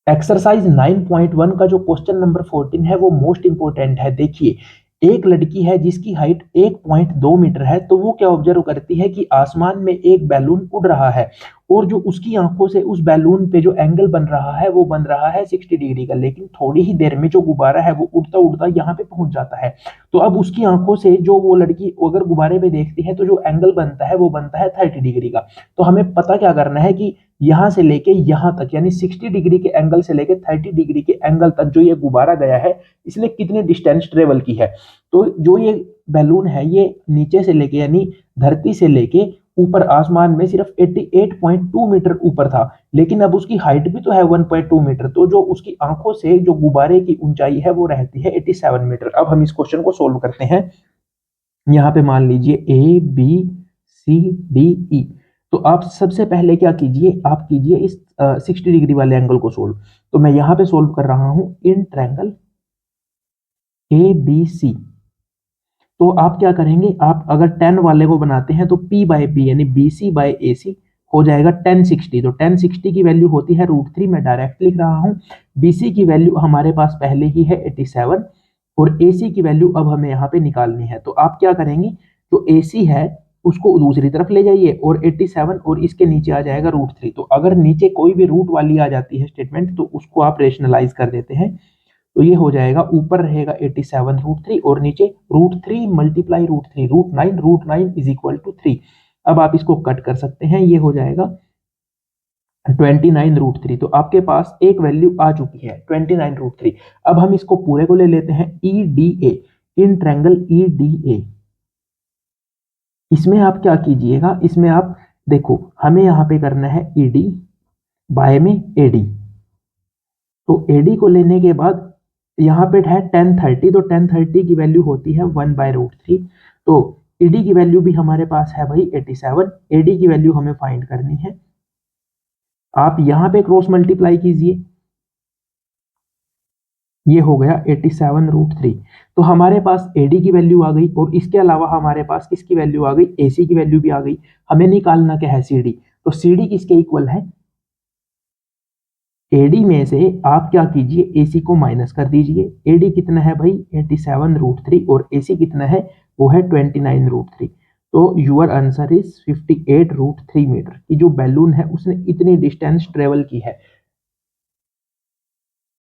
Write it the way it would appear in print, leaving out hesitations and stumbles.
Exercise 9.1 का जो question number 14 है वो मोस्ट इंपोर्टेंट है। देखिए, एक लड़की है जिसकी हाइट 1.2 मीटर है, तो वो क्या ऑब्जर्व करती है कि आसमान में एक बैलून उड़ रहा है और जो उसकी आंखों से उस बैलून पे जो एंगल बन रहा है वो बन रहा है 60 डिग्री का। लेकिन थोड़ी ही देर में जो गुब्बारा है वो उड़ता उड़ता यहाँ पे पहुंच जाता है। तो अब उसकी आंखों से जो वो लड़की अगर गुब्बारे पे देखती है तो जो एंगल बनता है वो बनता है 30 डिग्री का। तो हमें पता क्या करना है कि यहां से लेके यहां तक यानी 60 डिग्री के एंगल से लेके 30 डिग्री के एंगल तक जो ये गुब्बारा गया है इसने कितने डिस्टेंस ट्रेवल की है। तो जो ये बैलून है ये नीचे से लेके यानी धरती से लेके ऊपर आसमान में सिर्फ 88.2 मीटर ऊपर था, लेकिन अब उसकी हाइट भी तो है 1.2 मीटर। तो जो उसकी आंखों से जो गुब्बारे की ऊंचाई है वो रहती है 87 मीटर। अब हम इस क्वेश्चन को सोल्व करते हैं। यहाँ पे मान लीजिए A B C D E. तो आप सबसे पहले क्या कीजिए, आप कीजिए इस 60 डिग्री वाले एंगल को सोल्व। तो मैं यहाँ पे सोल्व कर रहा हूं in triangle A B C. तो आप क्या करेंगे, आप अगर 10 वाले को बनाते हैं तो P बाय बी यानी बी सी बाय ए सी हो जाएगा 1060। तो 1060 की वैल्यू होती है √3, मैं डायरेक्ट लिख रहा हूँ। BC की वैल्यू हमारे पास पहले ही है 87 और AC की वैल्यू अब हमें यहाँ पे निकालनी है। तो आप क्या करेंगे, जो AC है उसको दूसरी तरफ ले जाइए और 87 और इसके नीचे आ जाएगा √3। तो अगर नीचे कोई भी रूट वाली आ जाती है स्टेटमेंट तो उसको आप रेशनलाइज कर देते हैं। तो ये हो जाएगा, ऊपर रहेगा 87 √3 और नीचे √3 मल्टीप्लाई √3 √9 इज इक्वल टू 3। अब आप इसको कट कर सकते हैं, ये हो जाएगा 29 √3। तो आपके पास एक वैल्यू आ चुकी है 29 √3। अब हम इसको पूरे को ले लेते हैं EDA, इन ट्रायंगल EDA। इसमें आप क्या कीजिएगा, इसमें आप देखो हमें यहाँ पे करना है ED बाय में AD। तो AD को लेने के बाद यहाँ पे है 1030, तो 1030 की वैल्यू होती है 1/√3। तो ED की वैल्यू भी हमारे पास है भाई 87, AD की वैल्यू हमें फाइंड करनी है। आप यहाँ पे क्रॉस मल्टीप्लाई कीजिए, ये हो गया 87 √3। तो हमारे पास AD की वैल्यू आ गई और इसके अलावा हमारे पास किसकी वैल्यू आ गई, AC की वैल्यू भी आ गई। हमें निकालना क्या है, CD। तो CD किसके इक्वल है, AD में से आप क्या कीजिए AC को माइनस कर दीजिए। AD कितना है भाई 87 √3 और AC कितना है वो है 29 √3। तो यूर आंसर इज 58 √3 मीटर की जो बैलून है उसने इतनी डिस्टेंस ट्रेवल की है।